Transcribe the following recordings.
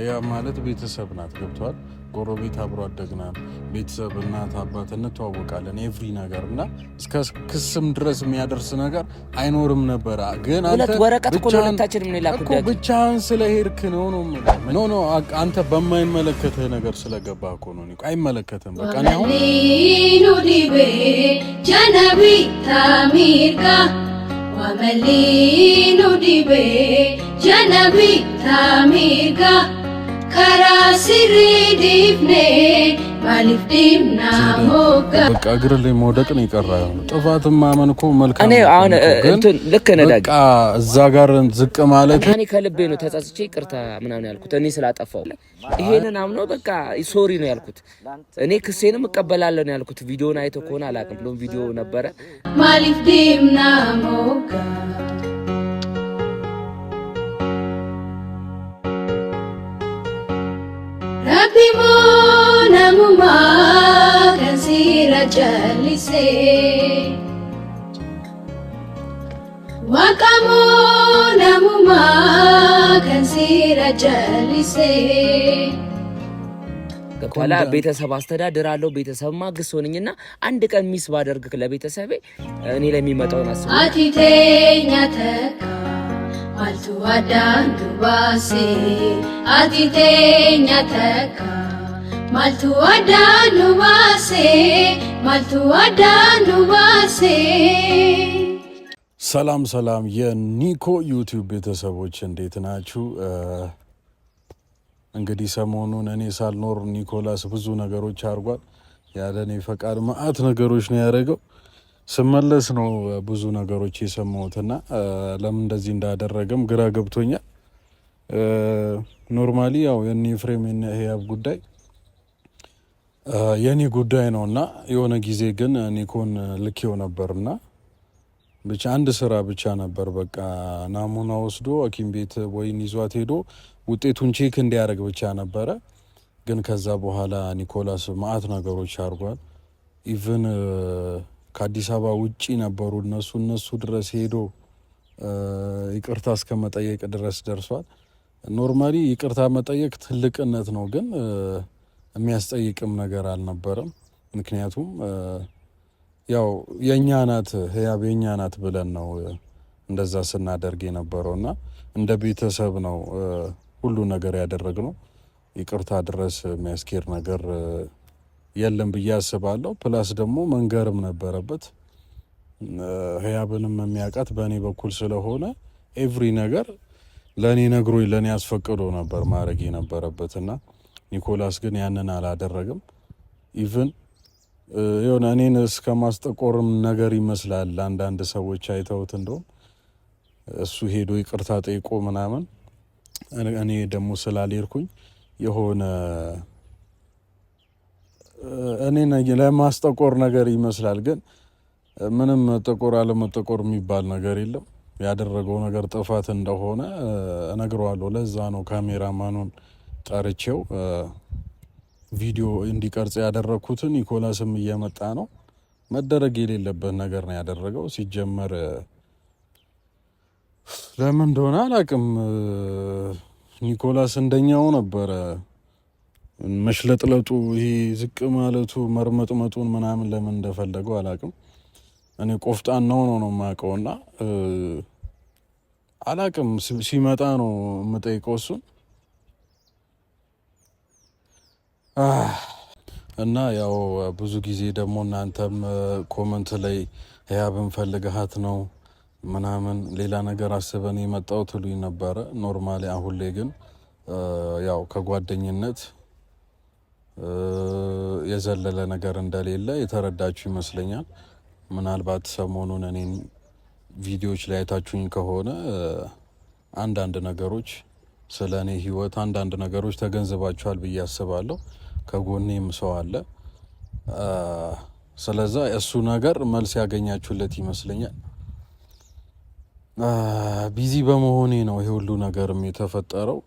ያ ማለት ቤተሰብ ናት ገብቷል። ጎረቤት አብሮ አደግናል። ቤተሰብ እናት አባት እንተዋወቃለን ኤቭሪ ነገር እና እስከ ክስም ድረስ የሚያደርስ ነገር አይኖርም ነበር። ግን አንተ ወረቀት እኮ ለሁለታችንም ነው ላኩት እኮ ብቻህን ስለሄድክ ነው ኖ አንተ በማይመለከትህ ነገር ስለገባህ እኮ ነው። አይመለከትም በቃ ነው ኑዲቤ ጀነቢ ታሚርጋ ወመሊ ኑዲቤ ጀነቢ ታሚርጋ ካራሲሪ ዲፍኔ ማሊፍዲምና ሞጋ በቃ እግር ላይ መውደቅ ነው የቀረው። ጥፋትም ማመን እኮ መልካም ነው። አሁን እንትን ልክ ነህ ዳግ። በቃ እዛ ጋር ዝቅ ማለት እኔ ከልቤ ነው ተጸጽቼ ይቅርታ ምናምን ያልኩት እኔ ስላጠፋው ይሄንን አምኖ በቃ ሶሪ ነው ያልኩት። እኔ ክሴንም እቀበላለሁ ነው ያልኩት። ቪዲዮውን አይቶ ከሆነ አላውቅም ብሎም ቪዲዮ ነበረ ማሊፍዲምና ሞጋ Rabimo namuma kansira jalise Wakamo namuma kansira jalise ከኋላ ቤተሰብ አስተዳድራለሁ ቤተሰብ ማግስ ሆነኝና አንድ ቀን ሚስ ባደርግ ለቤተሰቤ እኔ ለሚመጣውን አስቡ አቲቴኛ ተካ Maltu adantu base atitenya taka Maltu adantu base ሰላም የኒኮ ዩቲዩብ ቤተሰቦች እንዴት ናችሁ? እንግዲህ ሰሞኑን እኔ ሳልኖር ኒኮላስ ብዙ ነገሮች አድርጓል። ያለኔ ፈቃድ ማአት ነገሮች ነው ያደረገው። ስመለስ ነው ብዙ ነገሮች የሰማሁትና ለምን እንደዚህ እንዳደረገም ግራ ገብቶኛል። ኖርማሊ ያው የኔ ፍሬም የኔ ህያብ ጉዳይ የኔ ጉዳይ ነውና የሆነ ጊዜ ግን ኒኮን ልኬው ነበርና ብቻ አንድ ስራ ብቻ ነበር በቃ ናሙና ወስዶ ሐኪም ቤት ወይን ይዟት ሄዶ ውጤቱን ቼክ እንዲያደርግ ብቻ ነበረ። ግን ከዛ በኋላ ኒኮላስ ማአት ነገሮች አድርጓል። ኢቭን ከአዲስ አበባ ውጪ ነበሩ እነሱ ድረስ ሄዶ ይቅርታ እስከ መጠየቅ ድረስ ደርሷል። ኖርማሊ ይቅርታ መጠየቅ ትልቅነት ነው፣ ግን የሚያስጠይቅም ነገር አልነበረም። ምክንያቱም ያው የኛ ናት ህያብ የኛ ናት ብለን ነው እንደዛ ስናደርግ የነበረውና እንደ ቤተሰብ ነው ሁሉ ነገር ያደረግነው። ይቅርታ ድረስ የሚያስኬድ ነገር የለም ብዬ አስባለሁ። ፕላስ ደግሞ መንገርም ነበረበት። ህያብንም የሚያውቃት በእኔ በኩል ስለሆነ ኤቭሪ ነገር ለእኔ ነግሮኝ ለእኔ አስፈቅዶ ነበር ማድረግ የነበረበትና ኒኮላስ ግን ያንን አላደረግም። ኢቭን የሆነ እኔን እስከ ማስጠቆርም ነገር ይመስላል አንዳንድ ሰዎች አይተውት እንደውም እሱ ሄዶ ይቅርታ ጠይቆ ምናምን እኔ ደግሞ ስላልሄድኩኝ የሆነ እኔን ለማስጠቆር ነገር ይመስላል። ግን ምንም መጠቆር አለመጠቆር የሚባል ነገር የለም። ያደረገው ነገር ጥፋት እንደሆነ እነግረዋለሁ። ለዛ ነው ካሜራማኑን ጠርቼው ቪዲዮ እንዲቀርጽ ያደረኩትን። ኒኮላስም እየመጣ ነው። መደረግ የሌለበት ነገር ነው ያደረገው። ሲጀመር ለምን እንደሆነ አላውቅም። ኒኮላስ እንደኛው ነበረ መሽለጥለጡ፣ ይሄ ዝቅ ማለቱ፣ መርመጥመጡን ምናምን ለምን እንደፈለገው አላውቅም። እኔ ቆፍጣናው ነው የማውቀውና አላውቅም። ሲመጣ ነው የምጠይቀው እሱን እና ያው ብዙ ጊዜ ደግሞ እናንተም ኮመንት ላይ ህያብን ፈልገሃት ነው ምናምን ሌላ ነገር አስበን የመጣው ትሉኝ ነበረ። ኖርማሊ አሁን ላይ ግን ያው ከጓደኝነት የዘለለ ነገር እንደሌለ የተረዳችሁ ይመስለኛል። ምናልባት ሰሞኑን እኔን ቪዲዮዎች ላይ አይታችሁኝ ከሆነ አንዳንድ ነገሮች ስለ እኔ ህይወት አንዳንድ ነገሮች ተገንዝባችኋል ብዬ አስባለሁ። ከጎኔም ሰው አለ። ስለዛ እሱ ነገር መልስ ያገኛችሁለት ይመስለኛል። ቢዚ በመሆኔ ነው ይሄ ሁሉ ነገርም የተፈጠረው።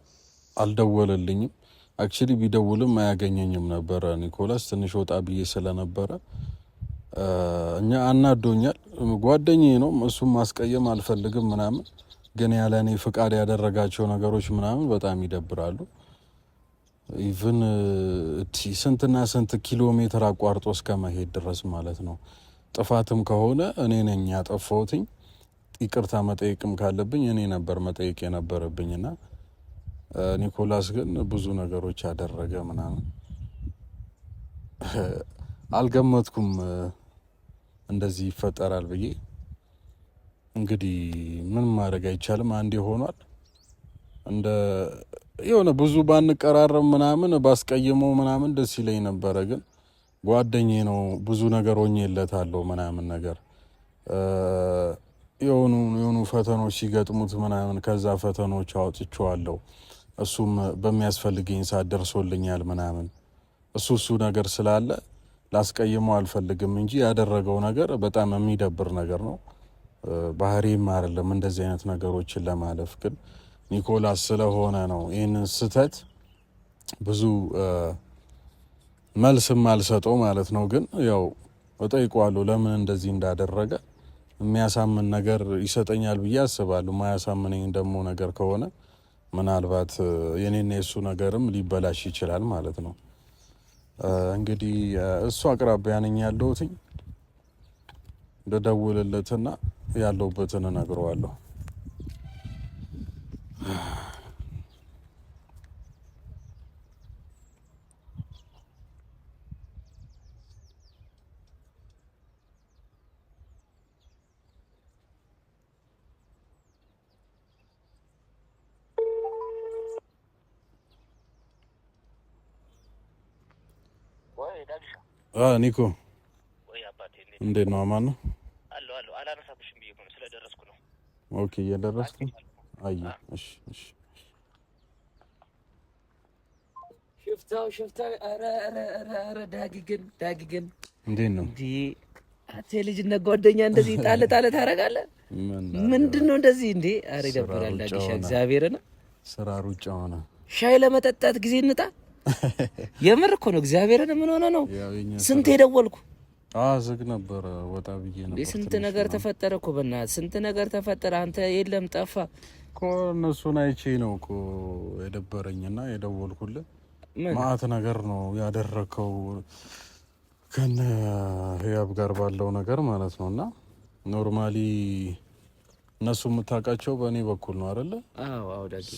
አልደወለልኝም። አክቹሊ ቢደውልም አያገኘኝም ነበረ። ኒኮላስ ትንሽ ወጣ ብዬ ስለነበረ እኛ አናዶኛል። ጓደኛዬ ነው፣ እሱም ማስቀየም አልፈልግም ምናምን፣ ግን ያለ እኔ ፍቃድ ያደረጋቸው ነገሮች ምናምን በጣም ይደብራሉ። ኢቭን ስንትና ስንት ኪሎ ሜትር አቋርጦ እስከ መሄድ ድረስ ማለት ነው። ጥፋትም ከሆነ እኔ ነኝ ያጠፋሁትኝ። ይቅርታ መጠየቅም ካለብኝ እኔ ነበር መጠየቅ የነበረብኝና ኒኮላስ ግን ብዙ ነገሮች ያደረገ ምናምን አልገመትኩም እንደዚህ ይፈጠራል ብዬ። እንግዲህ ምን ማድረግ አይቻልም፣ አንዴ ሆኗል። እንደ የሆነ ብዙ ባንቀራረብ ምናምን ባስቀየመው ምናምን ደስ ይለኝ ነበረ። ግን ጓደኛዬ ነው፣ ብዙ ነገር ሆኜለታለሁ ምናምን ነገር የሆኑ ፈተኖች ሲገጥሙት ምናምን ከዛ ፈተኖች አውጥቼዋለሁ። እሱም በሚያስፈልገኝ ሰዓት ደርሶልኛል ምናምን። እሱ ነገር ስላለ ላስቀይመው አልፈልግም እንጂ ያደረገው ነገር በጣም የሚደብር ነገር ነው። ባህሪም አይደለም እንደዚህ አይነት ነገሮችን ለማለፍ። ግን ኒኮላስ ስለሆነ ነው ይህንን ስህተት ብዙ መልስም አልሰጠው ማለት ነው። ግን ያው እጠይቀዋለሁ ለምን እንደዚህ እንዳደረገ። የሚያሳምን ነገር ይሰጠኛል ብዬ አስባለሁ። ማያሳምነኝ ደግሞ ነገር ከሆነ ምናልባት የኔና የሱ ነገርም ሊበላሽ ይችላል ማለት ነው። እንግዲህ እሱ አቅራቢያ ነኝ ያለሁትኝ። ልደውልለትና ያለሁበትን እነግረዋለሁ። ኒኮ እንዴት ነው? አማን ነው? አሎ አላነሳብሽም ብዬ ነው ስለደረስኩ ነው። ኦኬ እየደረስኩ። አይ እሺ ሽፍታው ኧረ ዳጊ ግን እንዴት ነው እንዴ? አቴ ልጅነት ጓደኛ እንደዚህ ጣለ ታረጋለህ? ምንድነው እንደዚህ እንዴ? ኧረ ይደብራል ዳጊ። እግዚአብሔርን ስራ ሩጫ ሆነ። ሻይ ለመጠጣት ጊዜ እንጣ። የምር እኮ ነው። እግዚአብሔርን ምን ሆነ ነው? ስንት የደወልኩ ዝግ ነበረ። ወጣ ብዬ ነበር። ስንት ነገር ተፈጠረ እኮ በእናትህ ስንት ነገር ተፈጠረ። አንተ የለም ጠፋ እኮ። እነሱን አይቼ ነው እኮ የደበረኝና የደወልኩልህ። ማአት ነገር ነው ያደረከው ከነ ህያብ ጋር ባለው ነገር ማለት ነው። እና ኖርማሊ እነሱ የምታውቃቸው በእኔ በኩል ነው አይደለ? አዎ ዳጊ።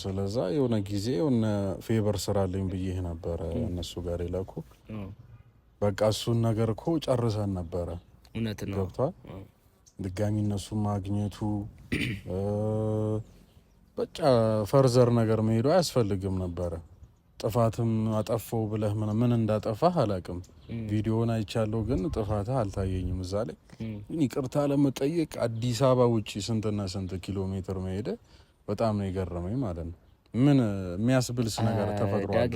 ስለዛ የሆነ ጊዜ የሆነ ፌቨር ስራልኝ ብዬ ነበረ እነሱ ጋር የላኩ። በቃ እሱን ነገር እኮ ጨርሰን ነበረ። እውነት ነው። ገብቷል። ድጋሚ እነሱ ማግኘቱ በቃ ፈርዘር ነገር መሄዱ አያስፈልግም ነበረ። ጥፋትም አጠፋው ብለህ ምን እንዳጠፋህ አላውቅም። ቪዲዮውን አይቻለሁ፣ ግን ጥፋትህ አልታየኝም እዛ ላይ። ይቅርታ ለመጠየቅ አዲስ አበባ ውጪ ስንትና ስንት ኪሎ ሜትር መሄደ በጣም ነው የገረመኝ ማለት ነው። ምን የሚያስብልስ ነገር ተፈጥሯል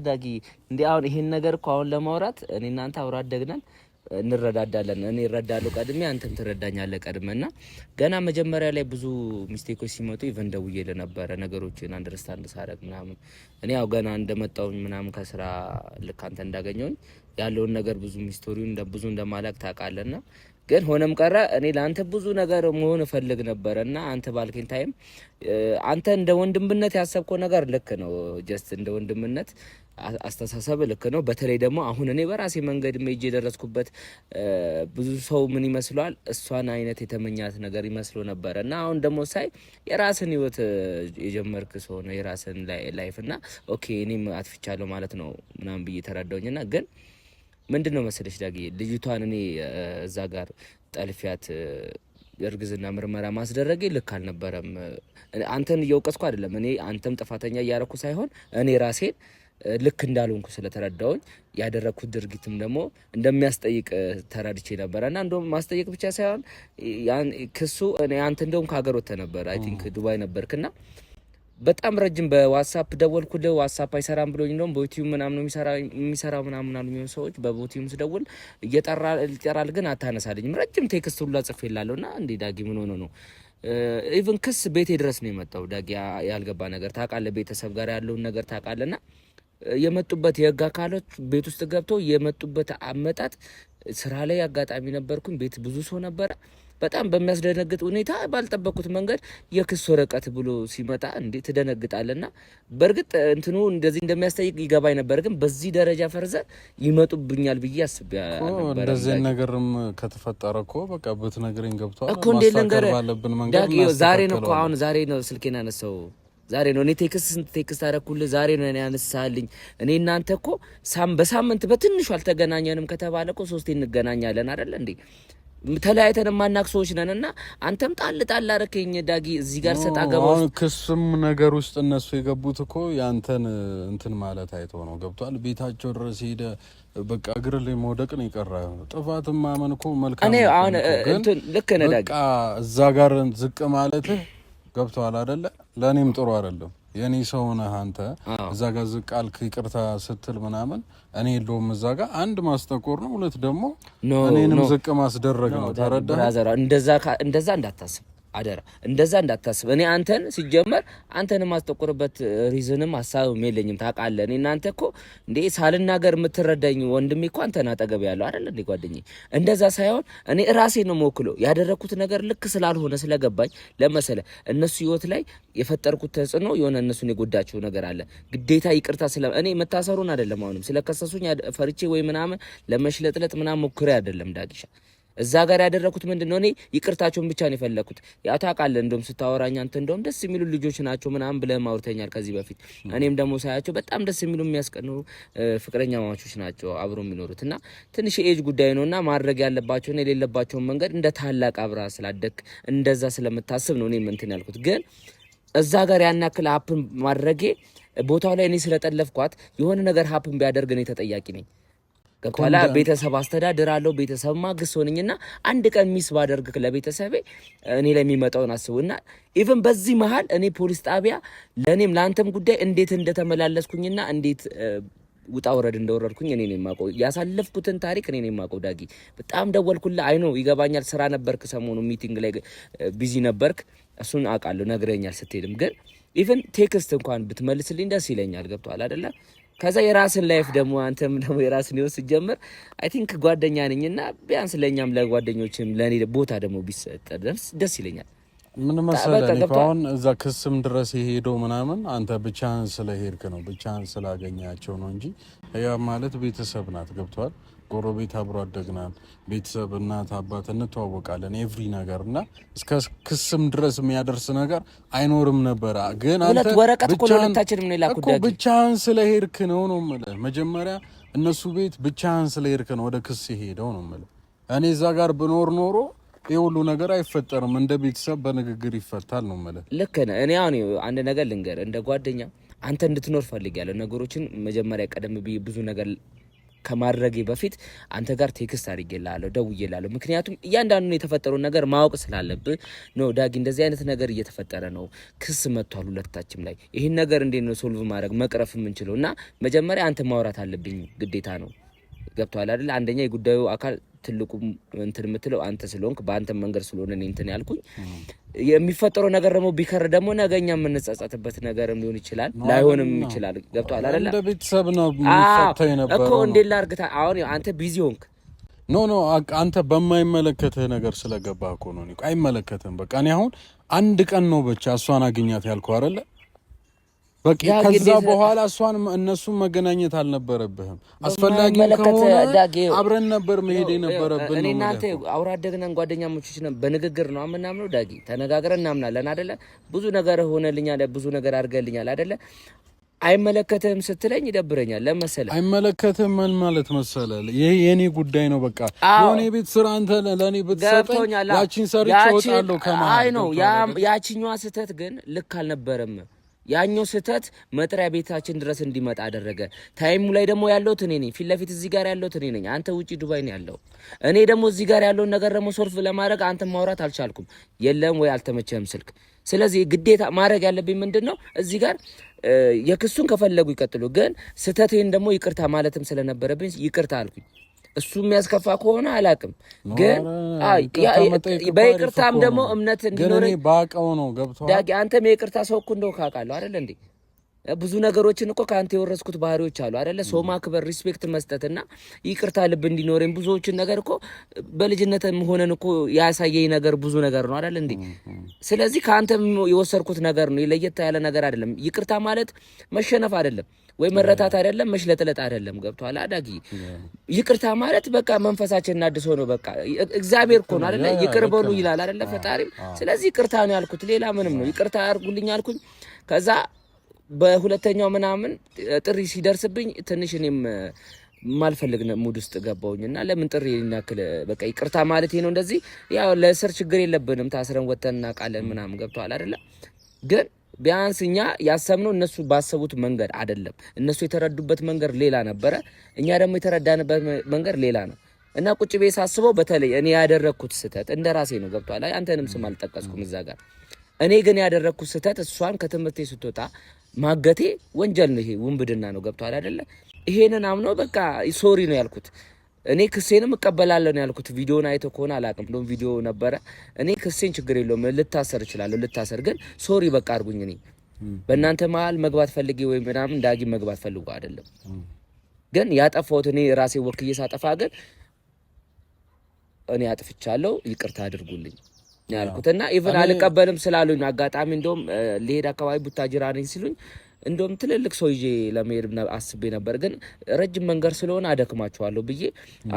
ዳጊ? እንዴ አሁን ይሄን ነገር እኮ አሁን ለማውራት እኔ እናንተ አውራ ደግናል፣ እንረዳዳለን። እኔ እረዳለሁ ቀድሜ፣ አንተም ትረዳኛለህ ቀድመና ገና መጀመሪያ ላይ ብዙ ሚስቴኮች ሲመጡ ኢቨን ደውዬ ለነበረ ነገሮችን አንደርስታንድ ሳረግ ምናምን እኔ ያው ገና እንደመጣሁኝ ምናምን ከስራ ልክ አንተ እንዳገኘሁኝ ያለውን ነገር ብዙ ሚስቶሪውን ብዙ እንደማላቅ ታውቃለህና ግን ሆነም ቀረ እኔ ለአንተ ብዙ ነገር መሆን እፈልግ ነበረና አንተ ባልከኝ ታይም አንተ እንደ ወንድምነት ያሰብከው ነገር ልክ ነው። ጀስት እንደ ወንድምነት አስተሳሰብ ልክ ነው። በተለይ ደግሞ አሁን እኔ በራሴ መንገድ ሜጅ የደረስኩበት ብዙ ሰው ምን ይመስለዋል እሷን አይነት የተመኛት ነገር ይመስሎ ነበረ እና አሁን ደግሞ ሳይ የራስን ህይወት የጀመርክ ሰው ነው የራስን ላይፍ እና ኦኬ እኔም አጥፍቻለሁ ማለት ነው ምናምን ብዬ ተረዳሁኝና ግን ምንድነው መሰለሽ ዳጊ ልጅቷን እኔ እዛ ጋር ጠልፊያት እርግዝና ምርመራ ማስደረጌ ልክ አልነበረም። አንተን እየወቀስኩ አይደለም። እኔ አንተም ጥፋተኛ እያረኩ ሳይሆን እኔ ራሴን ልክ እንዳልሆንኩ ስለተረዳሁኝ ያደረኩት ድርጊትም ደግሞ እንደሚያስጠይቅ ተረድቼ ነበርና እንደውም ማስጠይቅ ብቻ ሳይሆን ክሱ አንተ እንደውም ከሀገር ወጥተህ ነበር። አይ ቲንክ ዱባይ ነበርክና በጣም ረጅም በዋትስአፕ ደወልኩልህ። ዋትስአፕ አይሰራም ብሎኝ እንደውም በዩቲዩብ ምናምን ነው የሚሰራው ምናምን አሉ የሚሆኑ ሰዎች። በዩቲዩብ ስደውል ይጠራል ግን አታነሳልኝም። ረጅም ቴክስት ሁሉ ጽፌላለሁና እንዴ ዳጊ ምን ሆኖ ነው? ኢቭን ክስ ቤቴ ድረስ ነው የመጣው። ዳጊ ያልገባ ነገር ታውቃለህ፣ ቤተሰብ ጋር ያለውን ነገር ታውቃለህና የመጡበት የህግ አካሎች ቤት ውስጥ ገብተው የመጡበት አመጣጥ ስራ ላይ አጋጣሚ ነበርኩኝ። ቤት ብዙ ሰው ነበረ። በጣም በሚያስደነግጥ ሁኔታ ባልጠበቁት መንገድ የክስ ወረቀት ብሎ ሲመጣ እንዴት ትደነግጣለና በእርግጥ እንትኑ እንደዚህ እንደሚያስጠይቅ ይገባኝ ነበር። ግን በዚህ ደረጃ ፈርዘ ይመጡብኛል ብዬ አስቤ ነበር። እንደዚህ ነገርም ከተፈጠረ እኮ በቃ ብትነግረኝ ገብቷል እኮ እንዴ ልንገር ባለብን መንገድ ዛሬ ነው እኮ አሁን ዛሬ ነው ስልኬን አነሳው። ዛሬ ነው እኔ ቴክስት አደረኩልህ። ዛሬ ነው እኔ አነሳልኝ። እኔ እናንተ እኮ በሳምንት በትንሹ አልተገናኘንም ከተባለ እኮ 3 እንገናኛለን አይደል እንዴ? ተለያይተን ማናክ ሰዎች ነንና አንተም ጣል አረከኝ ዳጊ እዚህ ጋር ሰጣ ገባው። ክስም ነገር ውስጥ እነሱ የገቡት እኮ ያንተን እንትን ማለት አይቶ ነው ገብቷል። ቤታቸው ድረስ ሄደ በቃ እግር ላይ መውደቅ ነው የቀረው። ጥፋትም ማመን እኮ መልካም ነው። እኔ አሁን እንትን ልክ ነህ ዳጊ። በቃ እዛ ጋር ዝቅ ማለት ገብቷል አይደለ? ለኔም ጥሩ አይደለም። የኔ ሰው ነህ አንተ። እዛ ጋር ዝቅ አልክ ይቅርታ ስትል ምናምን እኔ የለውም እዛ ጋር አንድ ማስጠቆር ነው፣ ሁለት ደግሞ እኔንም ዝቅ ማስደረግ ነው። ተረዳህ? እንደዛ እንዳታስብ አደራ፣ እንደዛ እንዳታስብ። እኔ አንተን ሲጀመር አንተን ማስጠቆርበት ሪዝንም ሐሳብም የለኝም። ታውቃለህ እኔ እናንተ እኮ እንዴ ሳልናገር የምትረዳኝ ወንድሜ እኮ አንተን አጠገብ ያለው አይደል እንዴ ጓደኛዬ። እንደዛ ሳይሆን እኔ ራሴን ነው የምወክለው። ያደረኩት ነገር ልክ ስላልሆነ ስለገባኝ ለመሰለ እነሱ ህይወት ላይ የፈጠርኩት ተጽዕኖ የሆነ እነሱን የጎዳቸው ነገር አለ። ግዴታ ይቅርታ እኔ መታሰሩን አይደለም አሁንም ስለከሰሱኝ ፈርቼ ወይ ምናምን ለመሽለጥለጥ ምናምን ሞክሬ አይደለም ዳጊሻ። እዛ ጋር ያደረኩት ምንድነው እኔ ይቅርታቸውን ብቻ ነው የፈለኩት። ያው ታውቃለህ እንደውም ስታወራኝ አንተ እንደውም ደስ የሚሉ ልጆች ናቸው ምናምን ብለህ ማውርተኛል ከዚህ በፊት። እኔም ደግሞ ሳያቸው በጣም ደስ የሚሉ የሚያስቀኑ ፍቅረኛ ማቾች ናቸው አብሮ የሚኖሩት እና ትንሽ ኤጅ ጉዳይ ነውና ማድረግ ያለባቸውና የሌለባቸውን መንገድ እንደ ታላቅ አብራ ስላደክ እንደዛ ስለምታስብ ነው እኔም እንትን ያልኩት። ግን እዛ ጋር ያን ያክል ሀፕን ማድረጌ ቦታው ላይ እኔ ስለጠለፍኳት የሆነ ነገር ሀፕን ቢያደርግ እኔ ተጠያቂ ነኝ። ከኋላ ቤተሰብ አስተዳድራለሁ፣ ቤተሰብ ማግስት ሆነኝና አንድ ቀን ሚስ ባደርግ ለቤተሰቤ እኔ ላይ የሚመጣውን አስቡና ኢቭን በዚህ መሃል እኔ ፖሊስ ጣቢያ ለኔም ለአንተም ጉዳይ እንዴት እንደተመላለስኩኝና እንዴት ውጣ ወረድ እንደወረድኩኝ እኔ ነኝ የማውቀው። ያሳለፍኩትን ታሪክ እኔ ነኝ የማውቀው። ዳጊ በጣም ደወልኩልህ። አይኖ ይገባኛል፣ ስራ ነበርክ፣ ሰሞኑ ሚቲንግ ላይ ቢዚ ነበርክ፣ እሱን አውቃለሁ፣ ነግረኛል ስትሄድም። ግን ኢቭን ቴክስት እንኳን ብትመልስልኝ ደስ ይለኛል። ገብቶሃል አይደለ? ከዛ የራስን ላይፍ ደግሞ አንተም ደግሞ የራስን ህይወት ስትጀምር አይ ቲንክ ጓደኛ ነኝና ቢያንስ ለኛም ለጓደኞችም ለኔ ቦታ ደግሞ ቢሰጥ ደስ ይለኛል። ምን መሰለህ አሁን እዛ ክስም ድረስ የሄደው ምናምን አንተ ብቻህን ስለሄድክ ነው፣ ብቻህን ስላገኛቸው ነው እንጂ ያ ማለት ቤተሰብ ናት። ገብቷል? ጎረቤት አብሮ አደግናል። ቤተሰብ እናት አባት እንተዋወቃለን ኤቭሪ ነገር እና እስከ ክስም ድረስ የሚያደርስ ነገር አይኖርም ነበር። ግን አንተ ወረቀት ኮሎንታችን ምን ይላኩ ዳጊ ብቻህን ስለሄድክ ነው የምልህ። መጀመሪያ እነሱ ቤት ብቻህን ስለሄድክ ነው ወደ ክስ ሄደው ነው የምልህ። እኔ እዛ ጋር ብኖር ኖሮ የሁሉ ነገር አይፈጠርም። እንደ ቤተሰብ በንግግር ይፈታል ነው የምልህ። ልክ ነህ። እኔ አሁን አንድ ነገር ልንገር፣ እንደ ጓደኛ አንተ እንድትኖር ፈልጋለሁ። ነገሮችን መጀመሪያ ቀደም ብዬ ብዙ ነገር ከማድረጌ በፊት አንተ ጋር ቴክስት አድርጌልሃለሁ፣ ደውዬልሃለሁ። ምክንያቱም እያንዳንዱን የተፈጠረውን ነገር ማወቅ ስላለብህ ነው። ዳጊ እንደዚህ አይነት ነገር እየተፈጠረ ነው፣ ክስ መጥቷል ሁለታችንም ላይ። ይህን ነገር እንዴት ነው ሶልቭ ማድረግ መቅረፍ የምንችለው? እና መጀመሪያ አንተ ማውራት አለብኝ፣ ግዴታ ነው። ገብቶሃል አይደል? አንደኛ የጉዳዩ አካል ትልቁ እንትን የምትለው አንተ ስለሆንክ በአንተ መንገድ ስለሆነ እኔ እንትን ያልኩኝ። የሚፈጠረው ነገር ደግሞ ቢከር ደግሞ ነገኛ የምንጸጸትበት ነገርም ሊሆን ይችላል፣ ላይሆንም ይችላል። ገብቶሃል አይደል? እንደ ቤተሰብ ነው የሚፈታው የነበረው እኮ። እንዴት ላድርግ አሁን አንተ ቢዚ ሆንክ። ኖ አንተ በማይመለከትህ ነገር ስለገባህ እኮ ነው። አይመለከትህም። በቃ እኔ አሁን አንድ ቀን ነው ብቻ እሷን አግኛት ያልከው አይደለ? በቃ ከዛ በኋላ እነሱን መገናኘት አልነበረብህም። አስፈላጊ ከሆነ አብረን ነበር መሄድ የነበረብን። እኔ እናንተ አውራ አደግነን ጓደኛሞች ነን። በንግግር ነው የምናምነው ዳጊ። ተነጋግረን እናምናለን አይደለ? ብዙ ነገር ሆነልኛል፣ ብዙ ነገር አድርገልኛል አይደለ? አይመለከትህም ስትለኝ ይደብረኛል። ለመሰለህ አይመለከትህም ምን ማለት መሰለህ? ይሄ የኔ ጉዳይ ነው። በቃ የሆነ ቤት ስራ አንተ ለኔ ብትሰጠኝ ያቺን ሰርቼ እወጣለሁ ከማለት። አይ ነው ያቺኛዋ ስህተት ግን ልክ አልነበረም። ያኛው ስህተት መጥሪያ ቤታችን ድረስ እንዲመጣ አደረገ። ታይሙ ላይ ደግሞ ያለሁት እኔ ነኝ። ፊት ለፊት እዚህ ጋር ያለሁት እኔ ነኝ። አንተ ውጪ ዱባይ ነው ያለው። እኔ ደግሞ እዚህ ጋር ያለውን ነገር ደግሞ ሶልፍ ለማድረግ አንተ ማውራት አልቻልኩም። የለም ወይ አልተመቸህም ስልክ። ስለዚህ ግዴታ ማድረግ ያለብኝ ምንድነው እዚህ ጋር የክሱን ከፈለጉ ይቀጥሉ፣ ግን ስህተቴን ደግሞ ይቅርታ ማለትም ስለነበረብኝ ይቅርታ አልኩኝ። እሱ የሚያስከፋ ከሆነ አላውቅም፣ ግን በይቅርታም ደግሞ እምነት እንዲኖረኝ ባቀው ነው። ገብቶሃል ዳጊ? አንተም የይቅርታ ሰው እኮ እንደው ካውቃለሁ አይደል እንዴ? ብዙ ነገሮችን እኮ ካንተ የወረስኩት ባህሪዎች አሉ አይደለ? ሰው ማክበር፣ ሪስፔክት መስጠትና ይቅርታ ልብ እንዲኖረኝ ብዙዎችን ነገር እኮ በልጅነትም ሆነን እኮ ያሳየኝ ነገር ብዙ ነገር ነው አይደል እንዴ? ስለዚህ ካንተ የወሰድኩት ነገር ነው፣ ለየት ያለ ነገር አይደለም። ይቅርታ ማለት መሸነፍ አይደለም ወይ መረታት አይደለም፣ መሽለጥለጥ አይደለም። ገብቷል አዳጊ? ይቅርታ ማለት በቃ መንፈሳችን እናድሶ ነው። በቃ እግዚአብሔር እኮ ነው አይደለ? ይቅር በሉ ይላል አይደለ ፈጣሪም። ስለዚህ ይቅርታ ነው ያልኩት፣ ሌላ ምንም ነው። ይቅርታ አድርጉልኝ አልኩኝ። ከዛ በሁለተኛው ምናምን ጥሪ ሲደርስብኝ ትንሽ እኔም ማልፈልግ ሙድ ውስጥ ገባሁኝና ለምን ጥሪ እናክል በቃ ይቅርታ ማለት ነው እንደዚህ። ያው ለእስር ችግር የለብንም ታስረን ወተን እናውቃለን ምናምን። ገብቷል አይደለ? ግን ቢያንስ እኛ ያሰብነው እነሱ ባሰቡት መንገድ አይደለም። እነሱ የተረዱበት መንገድ ሌላ ነበረ፣ እኛ ደግሞ የተረዳንበት መንገድ ሌላ ነው። እና ቁጭ ቤት ሳስበው በተለይ እኔ ያደረኩት ስህተት እንደ ራሴ ነው። ገብቷል? አንተንም ስም አልጠቀስኩም እዛ ጋር። እኔ ግን ያደረኩት ስህተት እሷን ከትምህርቴ ስትወጣ ማገቴ ወንጀል ነው። ይሄ ውንብድና ነው። ገብቷል አይደለ? ይሄንን አምኖ በቃ ሶሪ ነው ያልኩት። እኔ ክሴንም እቀበላለሁ ነው ያልኩት። ቪዲዮን አይቶ ከሆነ አላውቅም፣ እንደውም ቪዲዮ ነበረ። እኔ ክሴን ችግር የለውም ልታሰር እችላለሁ፣ ልታሰር ግን ሶሪ በቃ አድርጉኝ። እኔ በእናንተ መሀል መግባት ፈልጌ ወይም ምናምን ዳጊም መግባት ፈልጎ አይደለም። ግን ያጠፋሁት እኔ ራሴ ወክዬ ሳጠፋ ግን እኔ አጥፍቻለሁ ይቅርታ አድርጉልኝ ያልኩትና ኢቭን አልቀበልም ስላሉኝ አጋጣሚ እንደውም ለሄድ አካባቢ ቡታጅራ ነኝ ሲሉኝ እንደውም ትልልቅ ሰው ይዤ ለመሄድ አስቤ ነበር። ግን ረጅም መንገድ ስለሆነ አደክማቸዋለሁ ብዬ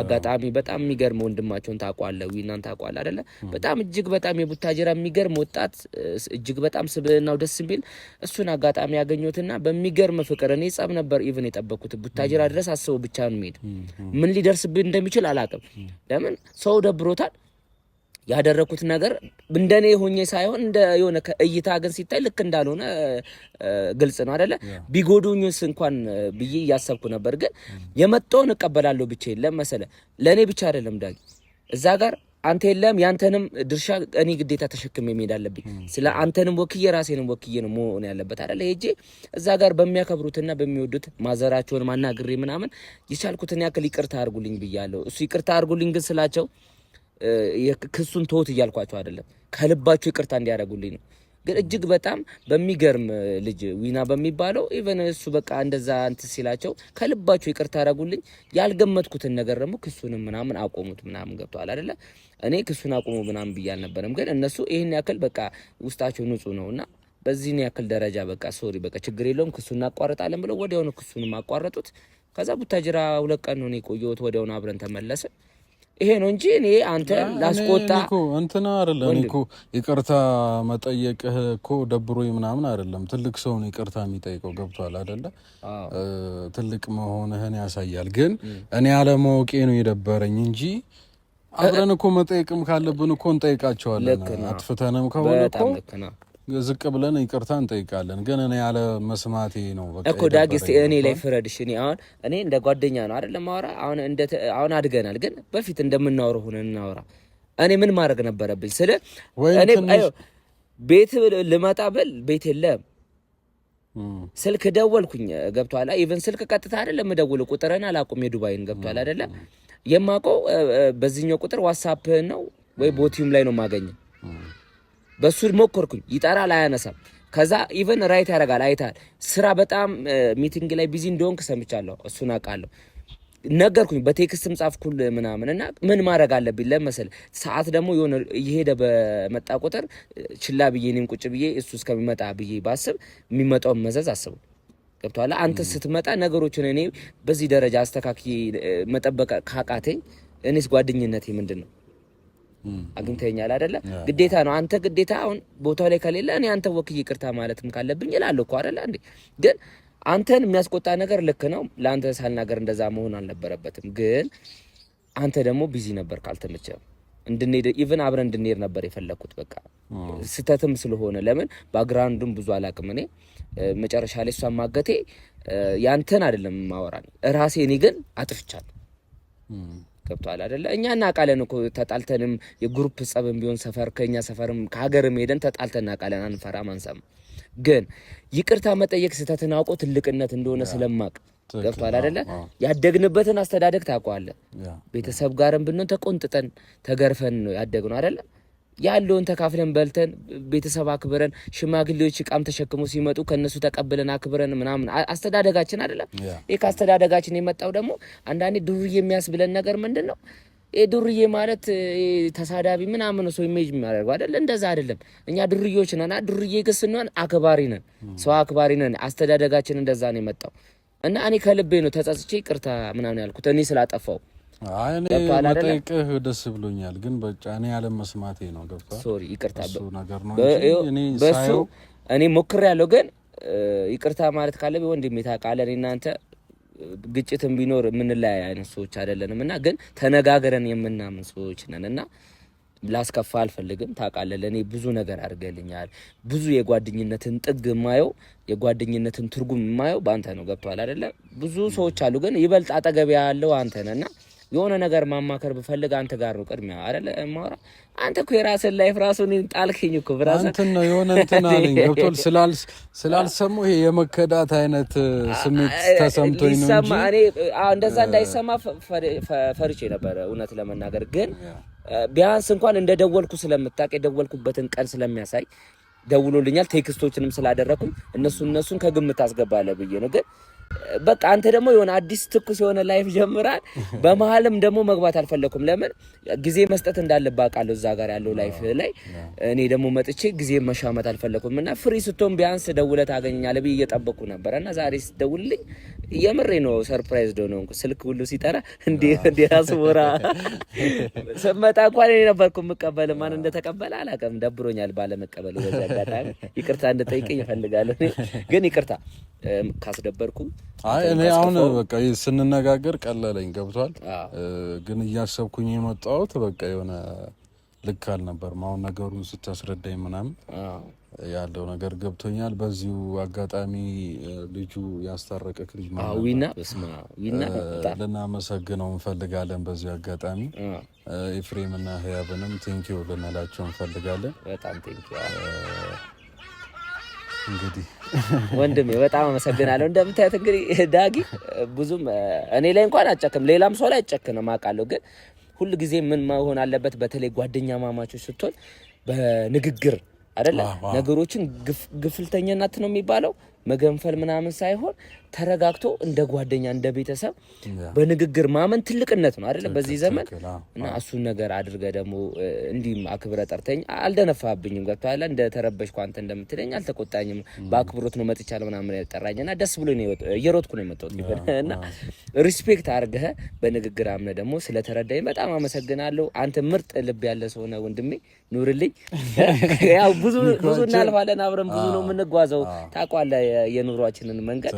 አጋጣሚ በጣም የሚገርም ወንድማቸውን ታውቋለህ እናንተ ታውቋለህ አይደለ? በጣም እጅግ በጣም የቡታጅራ የሚገርም ወጣት እጅግ በጣም ስብዕናው ደስ የሚል እሱን አጋጣሚ ያገኘሁትና በሚገርም ፍቅር እኔ ጸብ ነበር ኢቭን የጠበኩት ቡታጅራ ድረስ አስበው ብቻ ነው የምሄድ። ምን ሊደርስብኝ እንደሚችል አላውቅም። ለምን ሰው ደብሮታል። ያደረኩት ነገር እንደኔ ሆኜ ሳይሆን እንደ የሆነ ከእይታ ግን ሲታይ ልክ እንዳልሆነ ግልጽ ነው አይደለ? ቢጎዱኝስ እንኳን ብዬ እያሰብኩ ነበር። ግን የመጣውን እቀበላለሁ ብቻ የለም መሰለ። ለእኔ ብቻ አይደለም ዳጊ እዛ ጋር አንተ የለም ያንተንም ድርሻ እኔ ግዴታ ተሸክሜ መሄድ አለብኝ። ስለ አንተንም ወክዬ ራሴንም ወክዬ ነው መሆን ያለበት አይደለ? ሄጄ እዛ ጋር በሚያከብሩትና በሚወዱት ማዘራቸውን ማናግሬ ምናምን የቻልኩትን ያክል ይቅርታ አድርጉልኝ ብያለሁ። እሱ ይቅርታ አድርጉልኝ ግን ስላቸው ክሱን ተውት እያልኳቸው አይደለም፣ ከልባቸው ይቅርታ እንዲያደርጉልኝ ነው። ግን እጅግ በጣም በሚገርም ልጅ ዊና በሚባለው ኢቨን እሱ በቃ እንደዛ እንትን ሲላቸው ከልባቸው ይቅርታ አደረጉልኝ። ያልገመትኩትን ነገር ደግሞ ክሱንም ምናምን አቆሙት ምናምን። ገብቷል አይደለ? እኔ ክሱን አቆሙ ምናምን ብዬ አልነበረም። ግን እነሱ ይሄን ያክል በቃ ውስጣቸው ንጹህ ነውና በዚህን ያክል ደረጃ በቃ ሶሪ በቃ ችግር የለውም ክሱን እናቋርጣለን ብለው ወዲያውኑ ክሱንም አቋረጡት። ከዛ ቡታጅራ 2 ቀን ነው እኔ ቆየሁት። ወዲያውኑ አብረን ተመለስን። ይሄ ነው እንጂ እኔ አንተ ላስቆጣ እንትና አይደለም። እኔ እኮ ይቅርታ መጠየቅህ እኮ ደብሮኝ ምናምን አይደለም። ትልቅ ሰው ነው ይቅርታ የሚጠይቀው። ገብቷል አይደለ? ትልቅ መሆንህን ያሳያል። ግን እኔ አለማወቄ ነው የደበረኝ እንጂ አብረን እኮ መጠየቅም ካለብን እኮ እንጠይቃቸዋለን። አጥፍተንም ከሆነ እኮ ዝቅ ብለን ይቅርታ እንጠይቃለን። ግን እኔ ያለ መስማቴ ነው በቃ እኮ ዳጊስ እኔ ላይ ፍረድሽ። እኔ እንደ ጓደኛ ነው አይደለም ማወራ። አሁን አድገናል፣ ግን በፊት እንደምናወራው ሆነን እናወራ። እኔ ምን ማድረግ ነበረብኝ? ስለ እኔ ቤት ልመጣ ብል ቤት የለም። ስልክ ደወልኩኝ። ገብቷል? ኢቭን ስልክ ቀጥታ አይደለም ደውል ቁጥርን አላውቅም። የዱባይን ገብቷል አይደለ? የማውቀው በዚህኛው ቁጥር ዋትስአፕህን ነው ወይ ቦቲዩም ላይ ነው የማገኘው። በሱ ሞከርኩኝ፣ ይጠራል፣ አያነሳም። ከዛ ኢቨን ራይት ያደርጋል። አይታል ስራ በጣም ሚቲንግ ላይ ቢዚ እንደሆንክ ሰምቻለሁ። እሱን አውቃለሁ። ነገርኩኝ፣ በቴክስትም ጻፍኩል ምናምን እና ምን ማድረግ አለብኝ ለመሰል ሰዓት ደግሞ የሆነ እየሄደ በመጣ ቁጥር ችላ ብዬ እኔም ቁጭ ብዬ እሱ እስከሚመጣ ብዬ ባስብ የሚመጣውን መዘዝ አስቡ። ገብቶሃል? አንተ ስትመጣ ነገሮችን እኔ በዚህ ደረጃ አስተካክዬ መጠበቅ ካቃተኝ እኔስ ጓደኝነቴ ምንድን ነው? አግኝተኛል አይደለ? ግዴታ ነው። አንተ ግዴታ አሁን ቦታው ላይ ከሌለ እኔ አንተ ወክዬ ይቅርታ ማለትም ካለብኝ እላለሁ እኮ አይደለ እንዴ? ግን አንተን የሚያስቆጣ ነገር ልክ ነው። ለአንተ ሳልናገር እንደዛ መሆን አልነበረበትም። ግን አንተ ደግሞ ቢዚ ነበር፣ ካልተመቸም እንድንሄድ ኢቭን አብረን እንድንሄድ ነበር የፈለኩት። በቃ ስተትም ስለሆነ ለምን ባክግራውንዱም ብዙ አላውቅም እኔ። መጨረሻ ላይ እሷን ማገቴ ያንተን አይደለም ማወራኝ ራሴ። እኔ ግን አጥፍቻለሁ። ገብቷል አይደለ? እኛ እናውቃለን እኮ ተጣልተንም የግሩፕ ጸብም ቢሆን ሰፈር ከኛ ሰፈርም ከሀገርም ሄደን ተጣልተን እናውቃለን። አንፈራም፣ አንሰማ። ግን ይቅርታ መጠየቅ ስህተትን አውቆ ትልቅነት እንደሆነ ስለማቅ ገብቷል አይደለ? ያደግንበትን አስተዳደግ ታውቀዋለህ። ቤተሰብ ጋርም ብንሆን ተቆንጥጠን ተገርፈን ነው ያደግነው አይደለ? ያለውን ተካፍለን በልተን ቤተሰብ አክብረን ሽማግሌዎች ቃም ተሸክመው ሲመጡ ከነሱ ተቀብለን አክብረን ምናምን አስተዳደጋችን አይደለም። ይሄ ካስተዳደጋችን የመጣው ደግሞ አንዳንዴ ዱርዬ የሚያስብለን ነገር ምንድነው? ዱርዬ ማለት ተሳዳቢ ምናምን ሰው ኢሜጅ የሚያደርገው አይደል? እንደዛ አይደለም። እኛ ዱርዬዎች ነን። ዱርዬ ግን ስንሆን አክባሪ ነን፣ ሰው አክባሪ ነን። አስተዳደጋችን እንደዛ ነው የመጣው እና እኔ ከልቤ ነው ተጸጽቼ ይቅርታ ምናምን ያልኩት እኔ ስላጠፋው። አይ እኔ መጠየቅህ ደስ ብሎኛል፣ ግን በቃ እኔ ያለ መስማቴ ነው። ገብቷል? ሶሪ ይቅርታ እሱ ነገር ነው እንጂ እኔ ሳይው እኔ ሞክሬያለሁ። ግን ይቅርታ ማለት ካለብኝ ወንድሜ ታውቃለህ፣ እኔ እናንተ ግጭትም ቢኖር የምንለያይ አይነት ሰዎች አይደለንም እና ግን ተነጋግረን የምናምን ሰዎች ነን እና ላስከፋ አልፈልግም። ታውቃለህ ለእኔ ብዙ ነገር አድርገልኛል። ብዙ የጓደኝነትን ጥግ የማየው የጓደኝነትን ትርጉም የማየው በአንተ ነው። ገብቶሃል አይደለ? ብዙ ሰዎች አሉ፣ ግን ይበልጥ አጠገብ ያለው አንተ ነህ እና የሆነ ነገር ማማከር ብፈልግ አንተ ጋር ነው ቅድሚያ አይደለ ማውራ። አንተ እኮ የራስን ላይፍ ራሱን ጣልከኝ እኮ ብራዘር። አንተ ነው የሆነ እንትን አለኝ ገብቶል። ስላልሰሙ ይሄ የመከዳት አይነት ስሜት ተሰምቶኝ ነው እንጂ እኔ እንደዛ እንዳይሰማ ፈርቼ ነበር እውነት ለመናገር። ግን ቢያንስ እንኳን እንደደወልኩ ስለምታውቅ የደወልኩበትን ቀን ስለሚያሳይ ደውሎልኛል። ቴክስቶችንም ስላደረኩኝ እነሱን ከግምት አስገባለሁ ብዬ ነው። ግን በቃ አንተ ደግሞ የሆነ አዲስ ትኩስ የሆነ ላይፍ ጀምራል። በመሀልም ደግሞ መግባት አልፈለኩም። ለምን ጊዜ መስጠት እንዳለብህ አውቃለሁ እዛ ጋር ያለው ላይፍ ላይ። እኔ ደግሞ መጥቼ ጊዜ መሻመት አልፈለኩም እና ፍሪ ስትሆን ቢያንስ ደውለህ ታገኘኛለህ ብዬ እየጠበቅኩ ነበረ እና ዛሬ ስትደውልልኝ የምሬ ነው ሰርፕራይዝ ነው። ስልክ ሁሉ ሲጠራ እንዴ አስቦራ ስመጣ እንኳን እኔ ነበርኩ የምቀበል። ማን እንደተቀበለ አላውቅም። ደብሮኛል ባለመቀበል። በዛ አጋጣሚ ይቅርታ እንድጠይቀኝ እፈልጋለሁ። ግን ይቅርታ ካስደበርኩ። አይ እኔ አሁን በቃ ስንነጋገር ቀለለኝ። ገብቷል? ግን እያሰብኩኝ የመጣሁት በቃ የሆነ ልክ አልነበርም። አሁን ነገሩን ስታስረዳኝ ምናምን ያለው ነገር ገብቶኛል። በዚሁ አጋጣሚ ልጁ ያስታረቀክ ልጅ ማለት ዊና ልናመሰግነው እንፈልጋለን። በዚሁ አጋጣሚ ኤፍሬምና ህያብንም ቴንኪው ልንላቸው እንፈልጋለን። በጣም ቴንኪው እንግዲህ ወንድሜ በጣም አመሰግናለሁ። እንደምታዩት እንግዲህ ዳጊ ብዙም እኔ ላይ እንኳን አጨክም፣ ሌላም ሰው ላይ አጨክንም አውቃለሁ። ግን ሁሉ ጊዜ ምን መሆን አለበት? በተለይ ጓደኛ ማማቾች ስትሆን በንግግር አይደለ ነገሮችን ግፍልተኛነት ነው የሚባለው መገንፈል ምናምን ሳይሆን ተረጋግቶ እንደ ጓደኛ እንደ ቤተሰብ በንግግር ማመን ትልቅነት ነው አይደለ በዚህ ዘመን። እና እሱን ነገር አድርገ ደግሞ እንዲህ አክብረ ጠርተኝ አልደነፋብኝም። ገብቶሃል? እንደ ተረበሽኩ አንተ እንደምትለኝ አልተቆጣኝም። በአክብሮት ነው መጥቻለሁ ምናምን ያጠራኝና ደስ ብሎ ነው እየሮጥኩ ነው የመጣሁት። እና ሪስፔክት አድርገህ በንግግር አምነ ደግሞ ስለተረዳኝ በጣም አመሰግናለሁ። አንተ ምርጥ ልብ ያለ ሰው ነህ ወንድሜ፣ ኑርልኝ። ያው ብዙ እናልፋለን፣ አብረን ብዙ ነው የምንጓዘው። ታውቃለህ የኑሯችንን መንገድ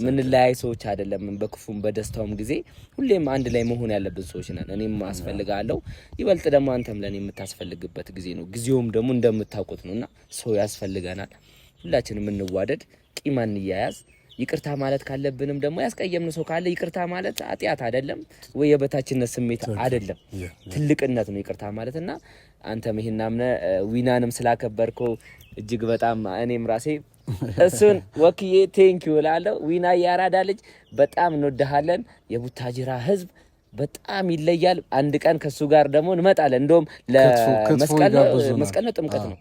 ምን ላይ ሰዎች አይደለም። በክፉም በደስታውም ጊዜ ሁሌም አንድ ላይ መሆን ያለብን ሰዎች ነን። እኔም አስፈልጋለሁ፣ ይበልጥ ደግሞ አንተም ለኔ የምታስፈልግበት ጊዜ ነው። ጊዜውም ደግሞ እንደምታውቁት ነውና ሰው ያስፈልገናል። ሁላችንም እንዋደድ፣ ቂም አንያያዝ። ይቅርታ ማለት ካለብንም ደግሞ ያስቀየምን ሰው ካለ ይቅርታ ማለት ኃጢአት አይደለም ወይ የበታችነት ስሜት አይደለም፣ ትልቅነት ነው ይቅርታ ማለትና አንተም ይሄን አምነህ ዊናንም ስላከበርከው እጅግ በጣም እኔም ራሴ እሱን ወክዬ ቴንኪው እላለሁ። ዊና ያራዳ ልጅ በጣም እንወድሃለን። የቡታጅራ ህዝብ በጣም ይለያል። አንድ ቀን ከሱ ጋር ደግሞ እንመጣለን። እንደውም ለመስቀል ነው ጥምቀት ነው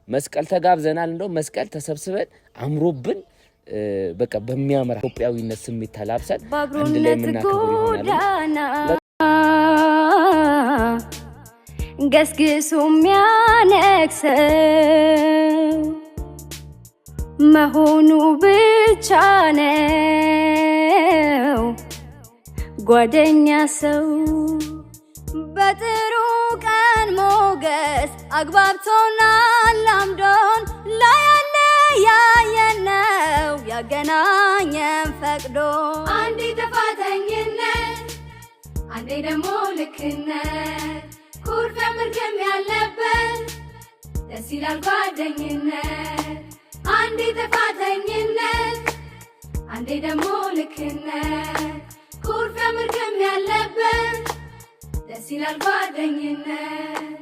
መስቀል ተጋብዘናል። እንደውም መስቀል ተሰብስበን አምሮብን በቃ በሚያምር ኢትዮጵያዊነት ስሜት ተላብሰን አንድ ላይ የምናከብር ይሆናል። ገስግሱ የሚያነክሰው መሆኑ ብቻ ነው ጓደኛ ሰው በጥሩ ቀን ሞገስ አግባብቶናል አምዶን ላያለ ያየነው ያገናኘን ፈቅዶ አንዴ ጥፋተኝነት አንዴ ደግሞ ልክነት ኩርፊያ ምርግም ያለበት ደስ ይላል ጓደኝነት አንዴ ጥፋተኝነት አንዴ ደግሞ ልክነት ኩርፊያ ምርግም ያለበት ደስ ይላል ጓደኝነት